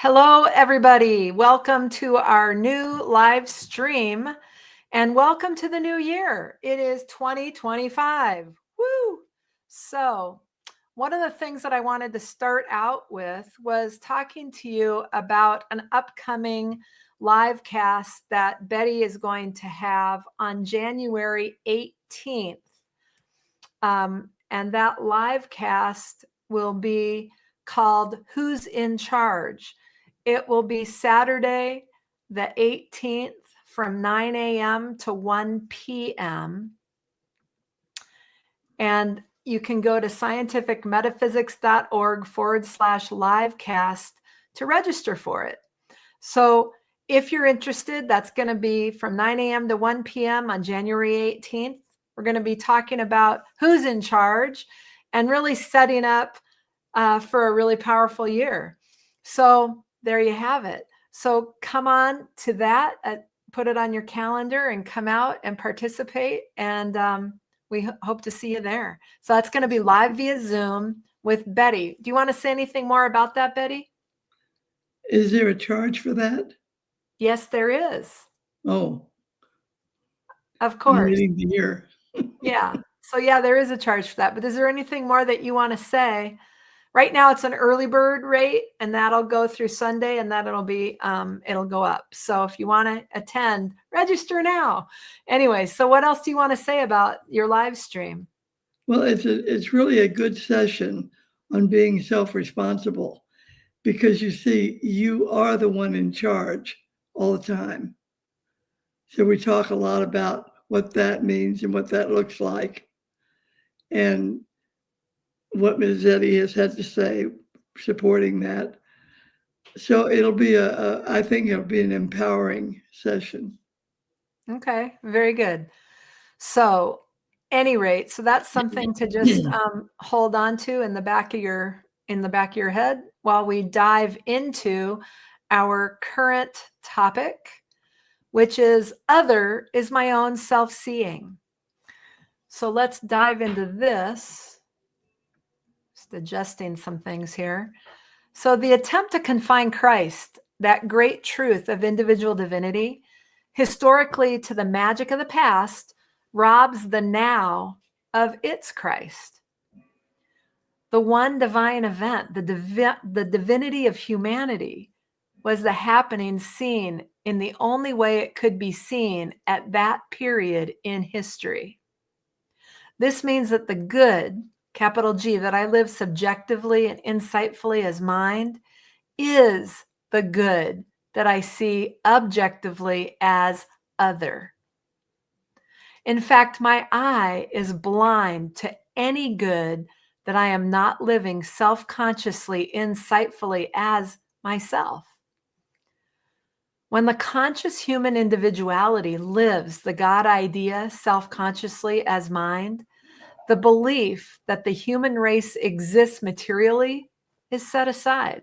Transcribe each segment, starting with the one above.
Hello, everybody. Welcome to our new live stream and welcome to the new year. It is 2025. Woo! So, one of the things that I wanted to start out with was talking to you about an upcoming live cast that Betty is going to have on January 18th. And that live cast will be called Who's in Charge? It will be Saturday, the 18th from 9 a.m. to 1 p.m. And you can go to scientificmetaphysics.org/livecast to register for it. So if you're interested, that's going to be from 9 a.m. to 1 p.m. on January 18th. We're going to be talking about who's in charge and really setting up for a really powerful year. So there you have it. So come on to that, put it on your calendar and come out and participate. And we hope to see you there. So that's going to be live via Zoom with Betty. Do you want to say anything more about that, Betty? Is there a charge for that? Yes, there is. Oh. Of course. I'm waiting to hear. Yeah. So yeah, there is a charge for that. But is there anything more that you want to say? Right now it's an early bird rate and that'll go through Sunday and that it'll go up. So if you want to attend, register now. Anyway, so what else do you want to say about your live stream? Well, it's really a good session on being self-responsible because you see, you are the one in charge all the time. So we talk a lot about what that means and what that looks like. And what Ms. Eddy has had to say supporting that. So it'll be I think it'll be an empowering session. Okay, very good. So any rate, so that's something to just hold on to in the back of your head while we dive into our current topic, which is other is my own self-seeing. So let's dive into this. Just adjusting some things here. So the attempt to confine Christ, that great truth of individual divinity, historically to the magic of the past, robs the now of its Christ. The one divine event, the divinity of humanity, was the happening seen in the only way it could be seen at that period in history. This means that the good, capital G, that I live subjectively and insightfully as mind, is the good that I see objectively as other. In fact, my eye is blind to any good that I am not living self-consciously, insightfully as myself. When the conscious human individuality lives the God idea self-consciously as mind, the belief that the human race exists materially is set aside.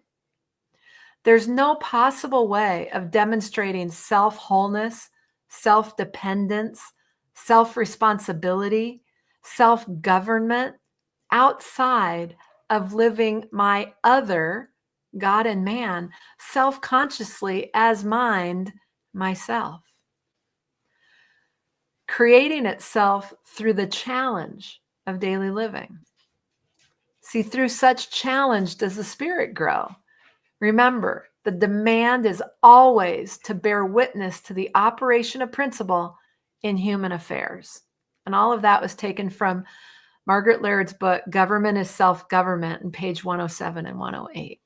There's no possible way of demonstrating self-wholeness, self-dependence, self-responsibility, self-government outside of living my other, God and man, self-consciously as mind, myself. Creating itself through the challenge of daily living. See, through such challenge does the spirit grow. Remember, the demand is always to bear witness to the operation of principle in human affairs. And all of that was taken from Margaret Laird's book, Government is Self-Government, on page 107 and 108.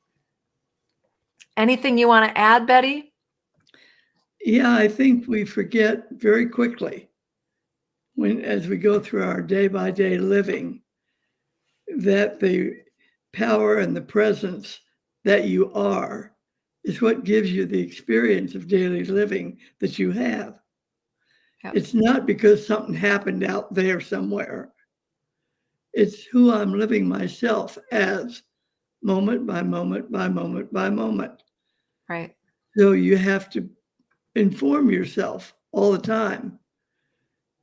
Anything you want to add, Betty? Yeah, I think we forget very quickly as we go through our day-by-day living that the power and the presence that you are is what gives you the experience of daily living that you have. Yep. It's not because something happened out there somewhere. It's who I'm living myself as moment by moment by moment by moment. Right. So you have to inform yourself all the time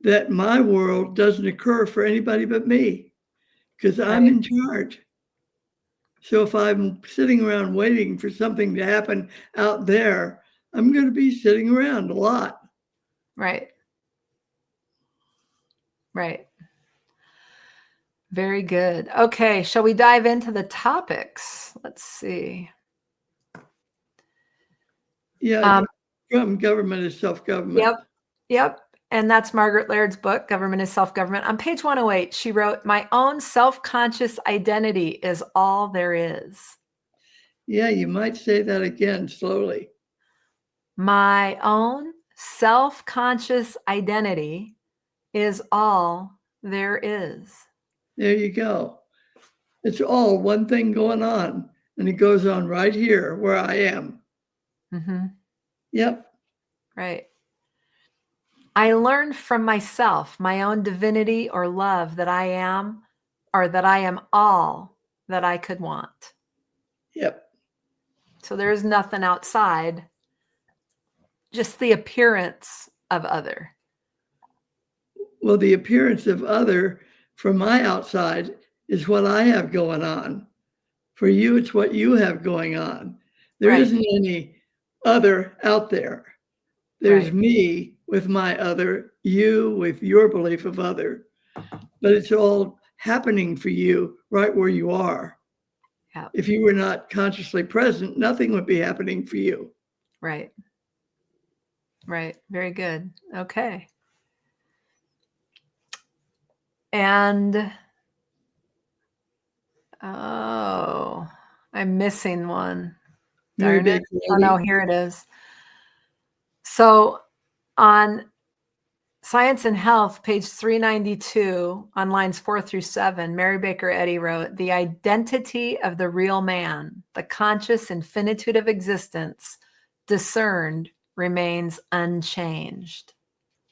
that my world doesn't occur for anybody but me because I'm in charge. So if I'm sitting around waiting for something to happen out there, I'm going to be sitting around a lot. Right. Right. Very good. Okay, shall we dive into the topics? Let's see. Yeah, from government is self-government. Yep. Yep. And that's Margaret Laird's book, Government is Self-Government. On page 108, she wrote, "My own self-conscious identity is all there is." Yeah, you might say that again slowly. My own self-conscious identity is all there is. There you go. It's all one thing going on, and it goes on right here where I am. Mm-hmm. Yep. Right. I learned from myself, my own divinity or love, that I am, or that I am all that I could want. Yep. So there's nothing outside, just the appearance of other. Well, the appearance of other from my outside is what I have going on. For you, it's what you have going on. There Right. isn't any other out there. There's Right. me with my other, you with your belief of other, but it's all happening for you right where you are. Yeah. If you were not consciously present, nothing would be happening for you. Right. Right. Very good. Okay. And oh, I'm missing one. Mary Darn it. Baker Oh no, Eddy. here it is. So on Science and Health, page 392, on lines 4 through 7, Mary Baker Eddy wrote, "The identity of the real man, the conscious infinitude of existence, discerned, remains unchanged."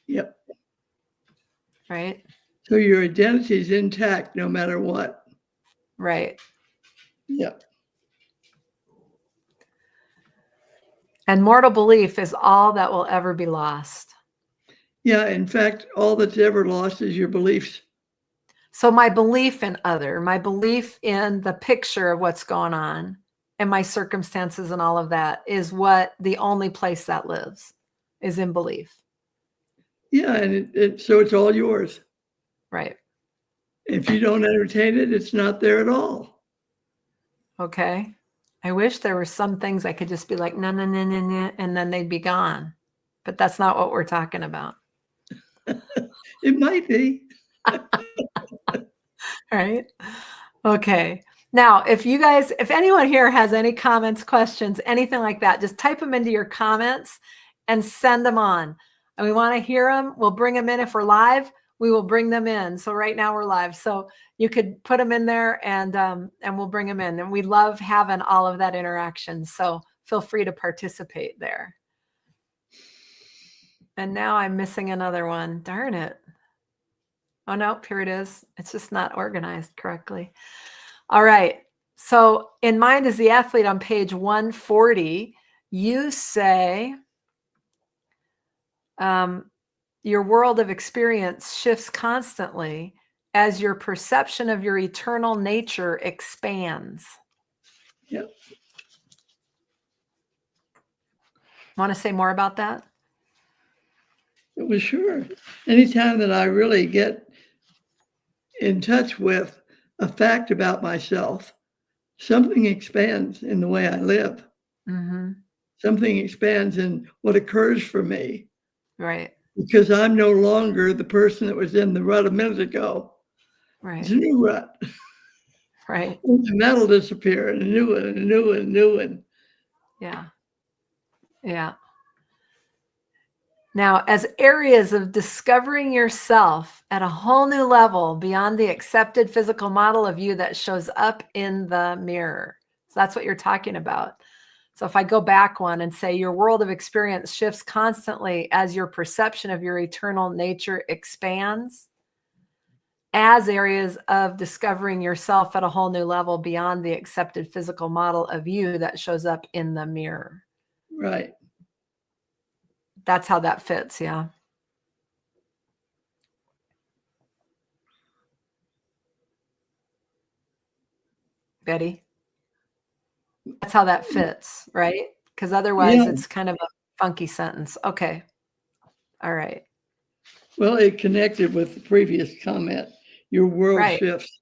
Yep. Right? So your identity is intact no matter what. Right. Yep. And mortal belief is all that will ever be lost. Yeah. In fact, all that's ever lost is your beliefs. So my belief in other, my belief in the picture of what's going on and my circumstances and all of that is what the only place that lives is in belief. Yeah. And so it's all yours. Right. If you don't entertain it, it's not there at all. Okay. I wish there were some things I could just be like, no, no, no, no, no, and then they'd be gone. But that's not what we're talking about. It might be. Right. Okay. Now, if anyone here has any comments, questions, anything like that, just type them into your comments and send them on. And we want to hear them. We'll bring them in if we're live. We will bring them in. So right now we're live. So you could put them in there and we'll bring them in. And we love having all of that interaction. So feel free to participate there. And now I'm missing another one. Darn it. Oh, no, here it is. It's just not organized correctly. All right. So in Mind is the Athlete on page 140, you say your world of experience shifts constantly as your perception of your eternal nature expands. Yep. Want to say more about that? Well, sure. Anytime that I really get in touch with a fact about myself, something expands in the way I live. Mm-hmm. Something expands in what occurs for me. Right. Because I'm no longer the person that was in the rut a minute ago. Right. It's a new rut. Right. And that'll disappear, and a new one, and a new one, and a new one. Yeah. Yeah. Now, as areas of discovering yourself at a whole new level beyond the accepted physical model of you that shows up in the mirror. So that's what you're talking about. So if I go back one and say your world of experience shifts constantly as your perception of your eternal nature expands, as areas of discovering yourself at a whole new level beyond the accepted physical model of you that shows up in the mirror. Right. That's how that fits. Yeah. Betty? That's how that fits, right? Because otherwise Yeah. it's kind of a funky sentence. Okay. All right. Well, it connected with the previous comment. Your world Right. shifts.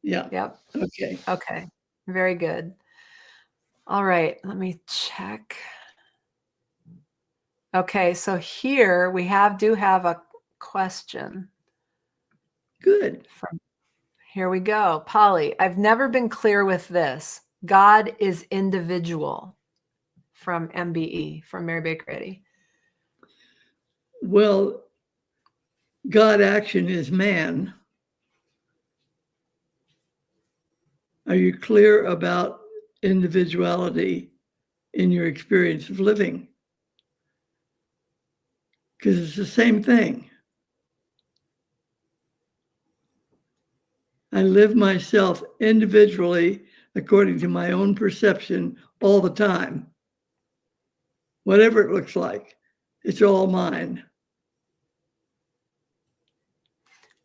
Yeah. Yep. Okay. Okay. Very good. All right. Let me check. Okay. So here we do have a question. Good. Here we go. Polly, I've never been clear with this. God is individual, from MBE, from Mary Baker Eddy. Well, God action is man. Are you clear about individuality in your experience of living? Because it's the same thing. I live myself individually according to my own perception all the time. Whatever it looks like, it's all mine.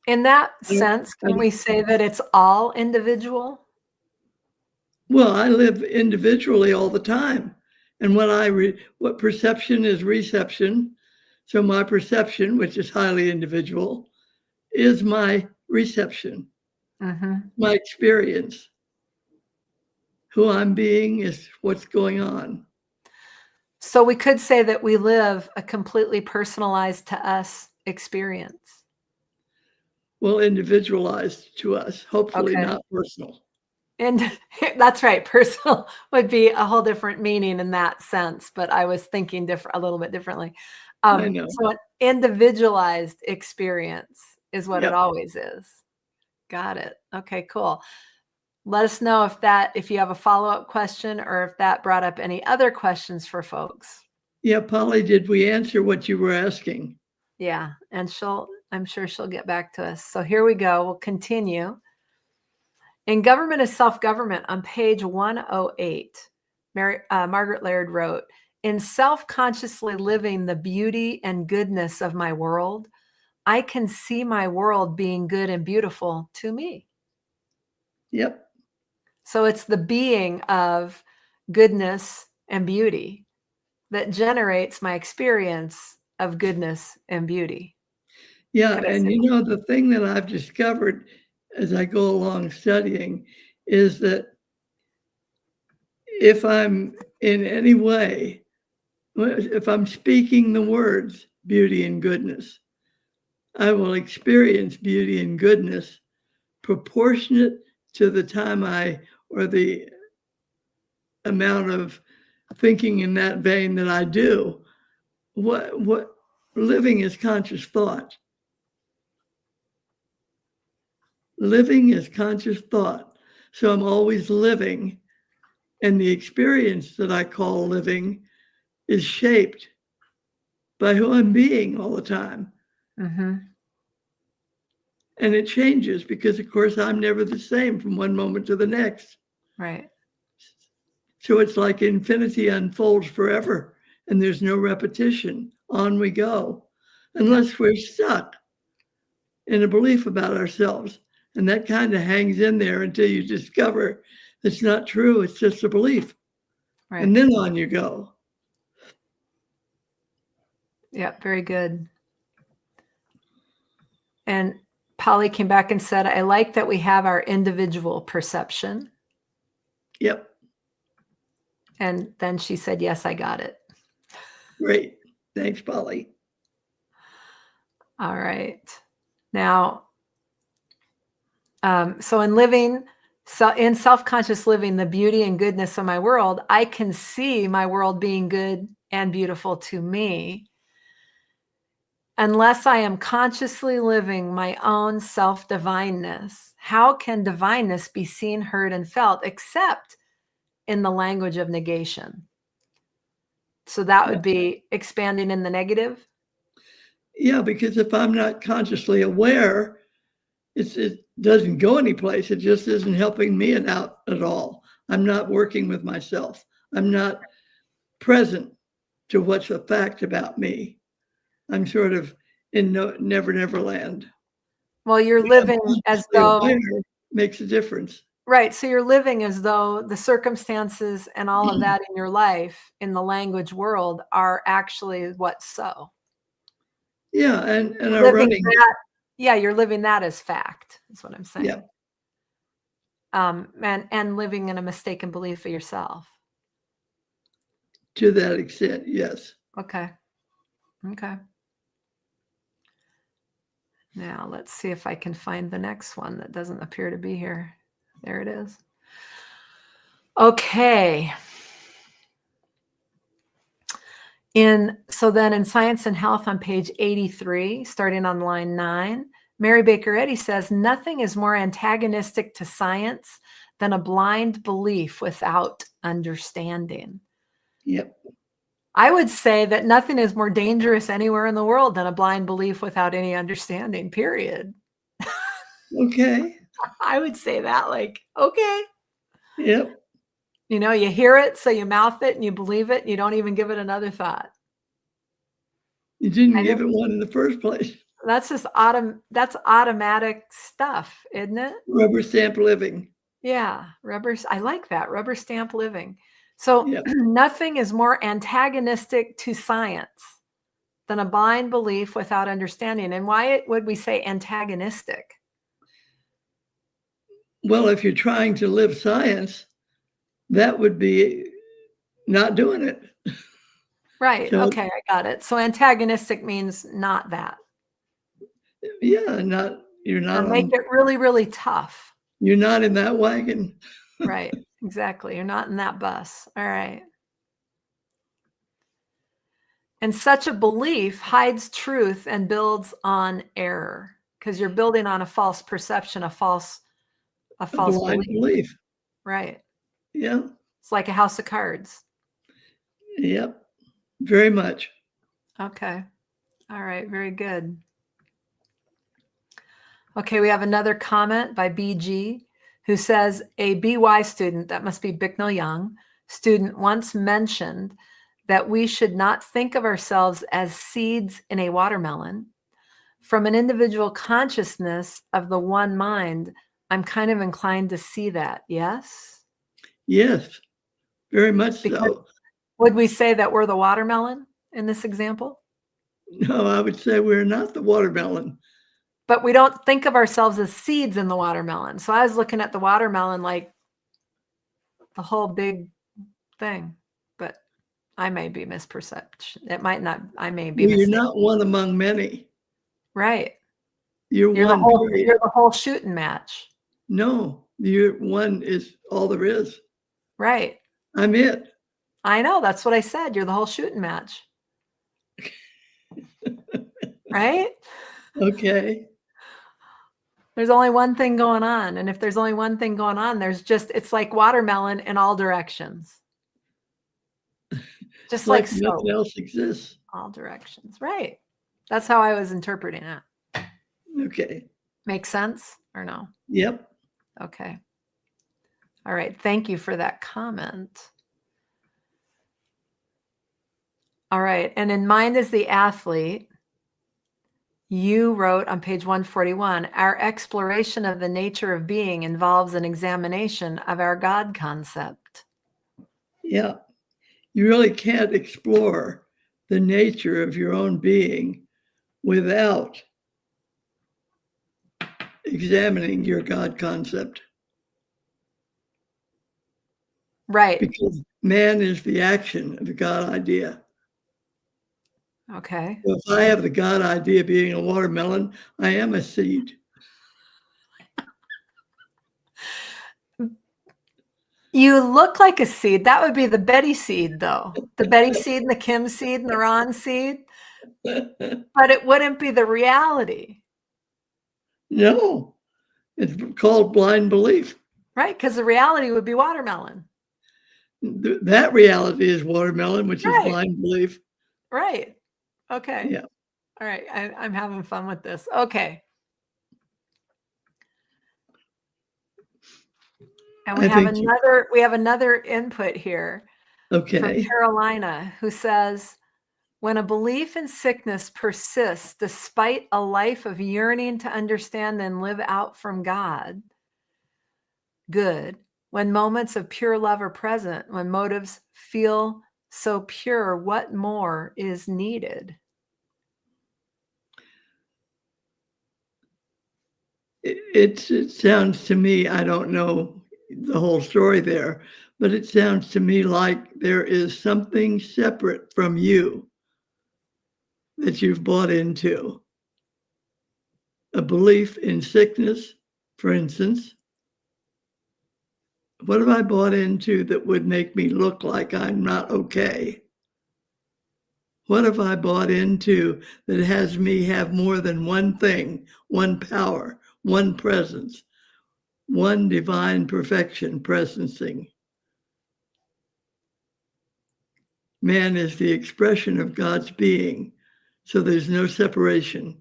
In that sense, can we say that it's all individual? Well, I live individually all the time. And what perception is reception. So my perception, which is highly individual, is my reception, my experience. Who I'm being is what's going on. So we could say that we live a completely personalized to us experience. Well, individualized to us, hopefully Okay. not personal. And that's right. Personal would be a whole different meaning in that sense, but I was thinking a little bit differently. I know. So an individualized experience is what it Yep. always is. Got it. Okay, cool. Let us know if you have a follow-up question or if that brought up any other questions for folks. Yeah, Polly, did we answer what you were asking? Yeah, and I'm sure she'll get back to us. So here we go. We'll continue. In Government is Self-Government on page 108, Margaret Laird wrote, in self-consciously living the beauty and goodness of my world, I can see my world being good and beautiful to me. Yep. So it's the being of goodness and beauty that generates my experience of goodness and beauty. Yeah, and the thing that I've discovered as I go along studying is that if I'm in any way, if I'm speaking the words beauty and goodness, I will experience beauty and goodness proportionate to the time or the amount of thinking in that vein that I do. What living is conscious thought. Living is conscious thought. So I'm always living, and the experience that I call living is shaped by who I'm being all the time. And it changes because, of course, I'm never the same from one moment to the next. Right. So it's like infinity unfolds forever, and there's no repetition. On we go, unless we're stuck in a belief about ourselves. And that kind of hangs in there until you discover it's not true. It's just a belief. Right. And then on you go. Yeah, very good. And Polly came back and said, I like that we have our individual perception. Yep. And then she said, yes, I got it. Great. Thanks, Polly. All right. Now, so in self-conscious living, the beauty and goodness of my world, I can see my world being good and beautiful to me. Unless I am consciously living my own self-divineness, how can divineness be seen, heard, and felt except in the language of negation? So that would be expanding in the negative? Yeah, because if I'm not consciously aware, it doesn't go anyplace. It just isn't helping me out at all. I'm not working with myself. I'm not present to what's a fact about me. I'm sort of in Never Never Land. Well, you're living as though makes a difference. Right. So you're living as though the circumstances and all of that in your life in the language world are actually what's so. Yeah, and You're are living running. that, yeah, you're living that as fact, is what I'm Yeah, saying. And living in a mistaken belief of yourself. to that extent, yes. Okay. Okay. Now let's see if I can find the next one that doesn't appear to be here. There it is. Okay. So then in Science and Health on page 83, starting on line 9, Mary Baker Eddy says, nothing is more antagonistic to science than a blind belief without understanding. Yep. I would say that nothing is more dangerous anywhere in the world than a blind belief without any understanding, period. Okay. I would say that, like, okay. Yep. You know, you hear it, so you mouth it and you believe it, and you don't even give it another thought. You didn't I give think it one in the first place. that's just that's automatic stuff, isn't it? Rubber stamp living. Yeah, I like that, rubber stamp living. So Yep. nothing is more antagonistic to science than a blind belief without understanding. And why would we say antagonistic? Well, if you're trying to live science, that would be not doing it. Right. So, Okay, I got it. So antagonistic means not that. yeah, you're not Make on it really, really tough. you're not in that wagon. Right. Exactly. You're not in that bus. All right. And such a belief hides truth and builds on error because you're building on a false perception, a false A blind belief. belief. Right. Yeah. It's like a house of cards. Yep. Very much. Okay. All right. Very good. Okay. We have another comment by BG who says a BY student, that must be Bicknell Young, student once mentioned that we should not think of ourselves as seeds in a watermelon. From an individual consciousness of the one mind, I'm kind of inclined to see that. Yes? Yes. Very much Because so. would we say that we're the watermelon in this example? No, I would say we're not the watermelon. But we don't think of ourselves as seeds in the watermelon. So I was looking at the watermelon like the whole big thing, but I may be misperception. It might not, I may be Well, you're mistaken. not one among many. Right. You're one, period. You're the whole shooting match. No, you're one is all there is. Right. I'm it. I know. That's what I said. You're the whole shooting match. Right? Okay. There's only one thing going on. And if there's only one thing going on, it's like watermelon in all directions. Just It's like like soap, nothing else exists. all directions. Right. That's how I was interpreting it. Okay. Make sense or no? Yep. Okay. All right. Thank you for that comment. All right. And in Mind as the Athlete, you wrote on page 141, our exploration of the nature of being involves an examination of our God concept. Yeah. You really can't explore the nature of your own being without examining your God concept. Right. Because man is the action of the God idea. Okay. So if I have the God idea being a watermelon, I am a seed. You look like a seed. That would be the Betty seed, though. The Betty seed and the Kim seed and the Ron seed. But it wouldn't be the reality. No, it's called blind belief. Right? Because the reality would be watermelon. That reality is watermelon, which is Right. blind belief. Right. Okay. Yeah. All right. I'm having fun with this. Okay. And we have another input here from Okay. Carolina who says, when a belief in sickness persists despite a life of yearning to understand and live out from God, good. When moments of pure love are present, when motives feel so pure, what more is needed? It sounds to me, I don't know the whole story there, but it sounds to me like there is something separate from you that you've bought into. A belief in sickness, for instance. What have I bought into that would make me look like I'm not okay? What have I bought into that has me have more than one thing, one power, one presence, one divine perfection presencing? Man is the expression of God's being, so there's no separation.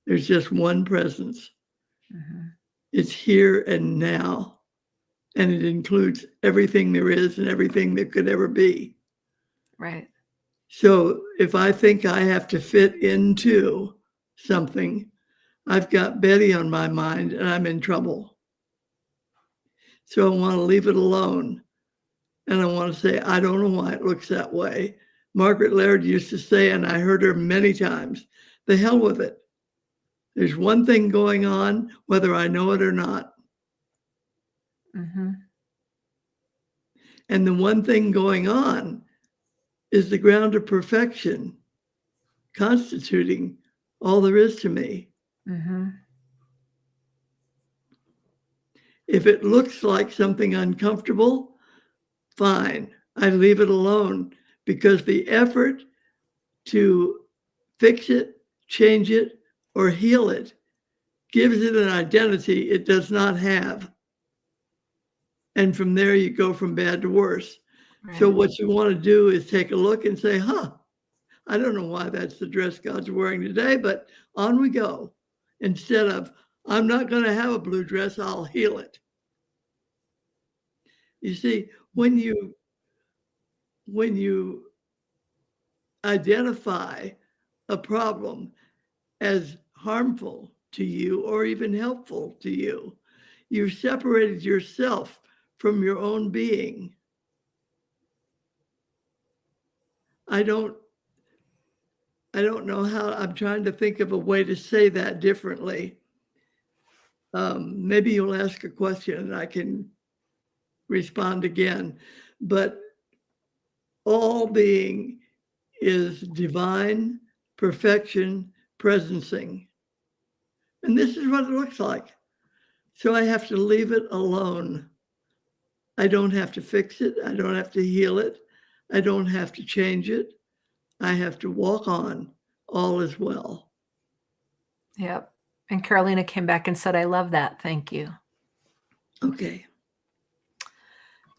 There's just one presence. Mm-hmm. It's here and now, and it includes everything there is and everything there could ever be. Right. So if I think I have to fit into something, I've got Betty on my mind and I'm in trouble. So I want to leave it alone. And I want to say, I don't know why it looks that way. Margaret Laird used to say, and I heard her many times, the hell with it. There's one thing going on, whether I know it or not. Mm-hmm. And the one thing going on is the ground of perfection, constituting all there is to me. Mm-hmm. If it looks like something uncomfortable, fine, I leave it alone, because the effort to fix it, change it, or heal it gives it an identity it does not have. And from there, you go from bad to worse. Right. So what you want to do is take a look and say, I don't know why that's the dress God's wearing today, but on we go. Instead of, I'm not going to have a blue dress, I'll heal it. You see, when you identify a problem as harmful to you or even helpful to you, you've separated yourself from your own being. I don't know how. I'm trying to think of a way to say that differently. Maybe you'll ask a question and I can respond again. But all being is divine perfection presencing. And this is what it looks like. So I have to leave it alone. I don't have to fix it. I don't have to heal it. I don't have to change it. I have to walk on. All is well. Yep. And Carolina came back and said, I love that. Thank you. Okay.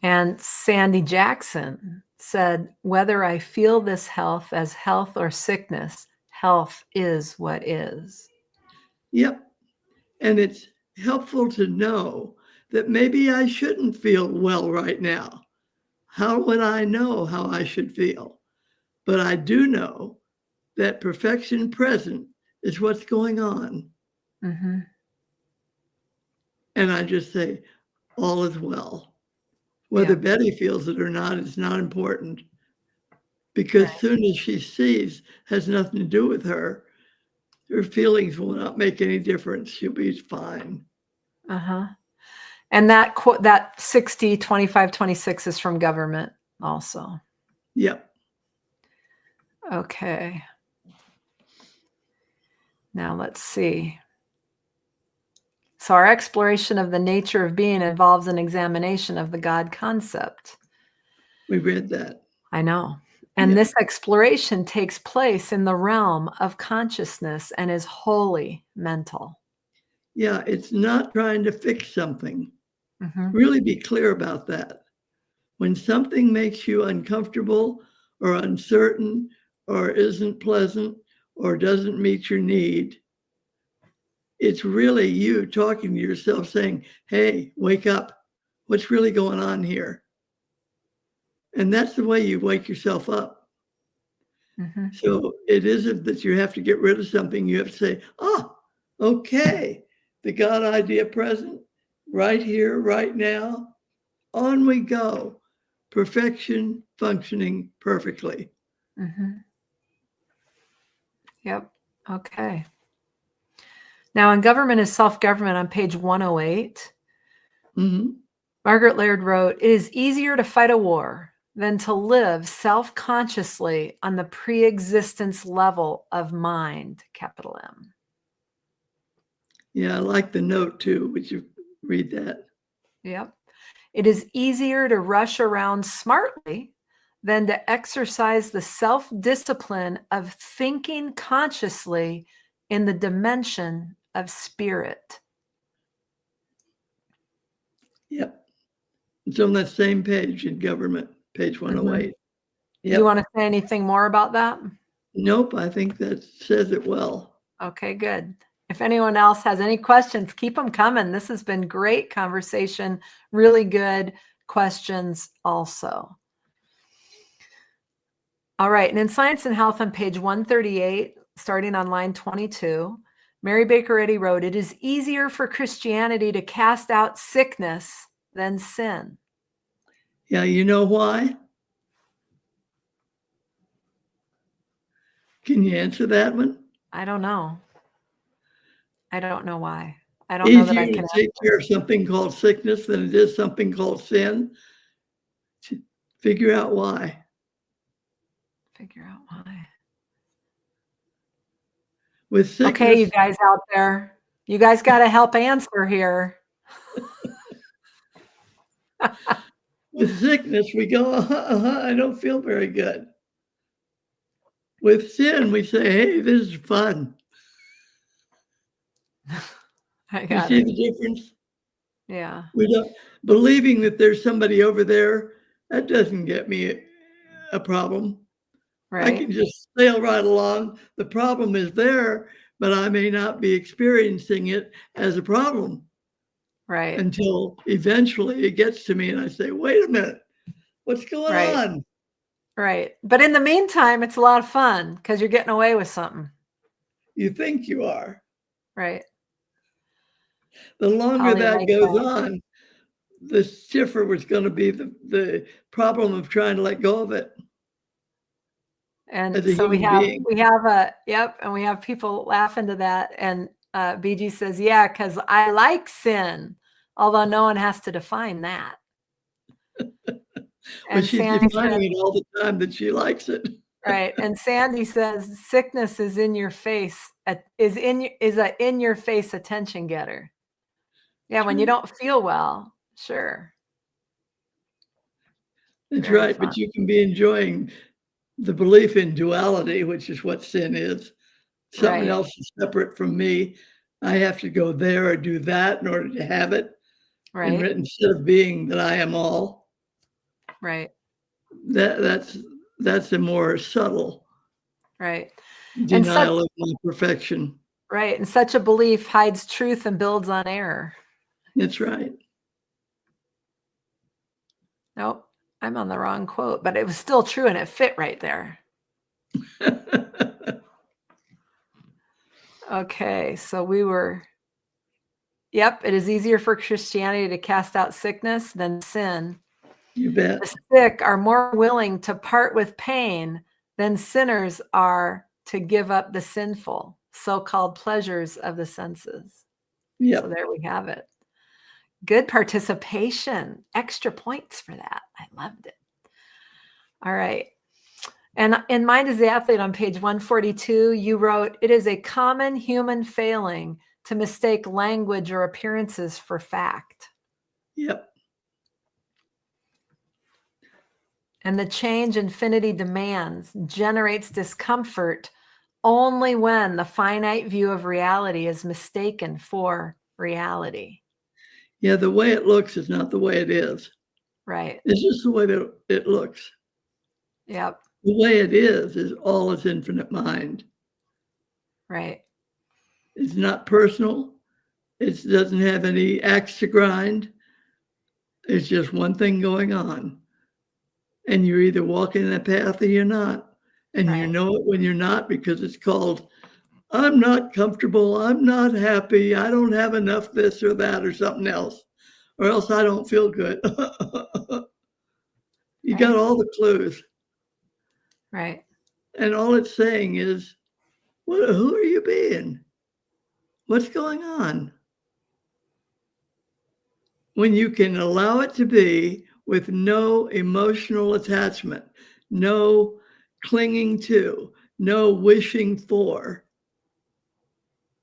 And Sandy Jackson said, whether I feel this health as health or sickness, health is what is. Yep. And it's helpful to know that maybe I shouldn't feel well right now. How would I know how I should feel? But I do know that perfection present is what's going on. Mm-hmm. And I just say, all is well. Whether Yeah. Betty feels it or not is not important, because Right. soon as she sees has nothing to do with her, her feelings will not make any difference. She'll be fine. Uh-huh. And that quote, that 60, 25, 26 is from government also. Yep. Okay. Now let's see. So our exploration of the nature of being involves an examination of the God concept. We read that. I know. And Yeah. this exploration takes place in the realm of consciousness and is wholly mental. Yeah, it's not trying to fix something. Mm-hmm. Really be clear about that. When something makes you uncomfortable or uncertain or isn't pleasant or doesn't meet your need, it's really you talking to yourself saying, hey, wake up. What's really going on here? And that's the way you wake yourself up. Mm-hmm. So it isn't that you have to get rid of something. You have to say, okay, the God idea present, right here, right now. On we go. Perfection functioning perfectly. Mhm. Yep. Okay. Now, in Government is Self-Government on page 108, Mhm. Margaret Laird wrote, "It is easier to fight a war than to live self-consciously on the pre-existence level of mind," capital M. Yeah, I like the note too. Would you read that? Yep. "It is easier to rush around smartly than to exercise the self-discipline of thinking consciously in the dimension of spirit." Yep. It's on that same page in Government, page Mhm. 108. You Yep. wanna say anything more about that? Nope, I think that says it well. Okay, good. If anyone else has any questions, keep them coming. This has been great conversation, really good questions also. All right, and in Science and Health on page 138, starting on line 22, Mary Baker Eddy wrote, "It is easier for Christianity to cast out sickness than sin." Yeah, you know why? Can you answer that one? I don't know. I don't know why. I don't know that I Easier to can take care of something called sickness than it is something called sin. Figure out why. figure out why. With Okay, you sickness, guys out there, you guys got to help answer here. with sickness, we go, I don't feel very good. With sin, we say, hey, this is fun. I You got see it. the difference? Yeah, We don't believing that there's somebody over there, that doesn't get me a problem. I right, can just sail right along. The problem is there, but I may not be experiencing it as a problem right, until eventually it gets to me and I say, wait a minute, what's going right, on? right. But in the meantime, it's a lot of fun because you're getting away with something, You think you are. right? The longer Holly that like goes that. on, the stiffer was going to be the problem of trying to let go of it as And a so we human have being. we have a yep, and we have people laugh into that. And BG says, "Yeah, because I like sin, although no one has to define that." But And she's Sandy says, defining it all the time that she likes it. right. And Sandy says, "Sickness is in your face, is a in your face attention getter." Yeah, when you True. don't feel well, sure, That's very right. fun, But you can be enjoying the belief in duality, which is what sin is. Something right, else is separate from me. I have to go there or do that in order to have it. And right, instead of being that I am all, right, that that's a more subtle right. And such denial of my perfection. right, and such a belief hides truth and builds on error. That's right. Nope, I'm on the wrong quote, but it was still true and it fit right there. Okay, so we were yep, it is easier for Christianity to cast out sickness than sin. You bet. The sick are more willing to part with pain than sinners are to give up the sinful, so-called pleasures of the senses. So Yep. there we have it. Good participation. Extra points for that. I loved it. All right. And in Mind is the Athlete on page 142, you wrote, "It is a common human failing to mistake language or appearances for fact. Yep. And the change infinity demands generates discomfort only when the finite view of reality is mistaken for reality." Yeah, the way it looks is not the way it is. Right. It's just the way that it looks. Yep. The way it is all its infinite mind. Right. It's not personal. It doesn't have any axe to grind. It's just one thing going on. And you're either walking that path or you're not. And you Right. know it when you're not because it's called, I'm not comfortable. I'm not happy. I don't have enough this or that or something else. or else I don't feel good. You got Right. all the clues. Right. And all it's saying is, who are you being? What's going on? When you can allow it to be with no emotional attachment, no clinging to, no wishing for,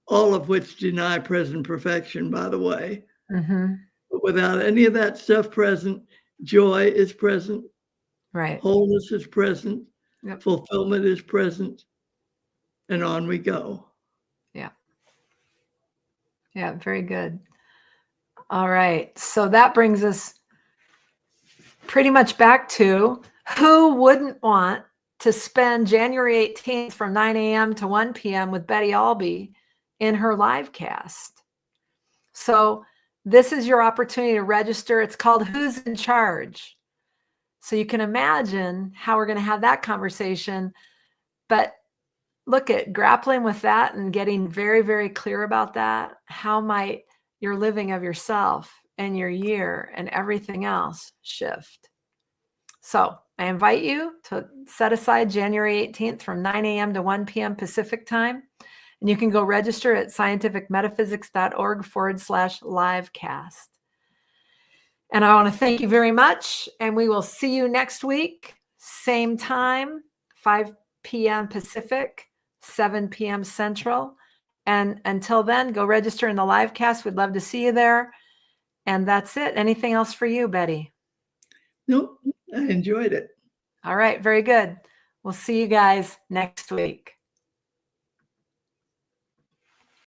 all of which deny present perfection, by the way. Mm-hmm. But without any of that stuff present, joy is present, Right. wholeness is present, Yep. fulfillment is present, and on we go. Yeah. Yeah. Very good. All right. So that brings us pretty much back to who wouldn't want to spend January 18th from 9 a.m. to 1 p.m. with Betty Albee in her live cast. So this is your opportunity to register. It's called Who's in Charge? So you can imagine how we're going to have that conversation. But look at grappling with that and getting very, very clear about that. How might your living of yourself and your year and everything else shift? So I invite you to set aside January 18th from 9 a.m. to 1 p.m. Pacific time. And you can go register at scientificmetaphysics.org/livecast. And I want to thank you very much. And we will see you next week, same time, 5 p.m. Pacific, 7 p.m. Central. And until then, go register in the live cast. We'd love to see you there. And that's it. Anything else for you, Betty? Nope, I enjoyed it. All right, very good. We'll see you guys next week.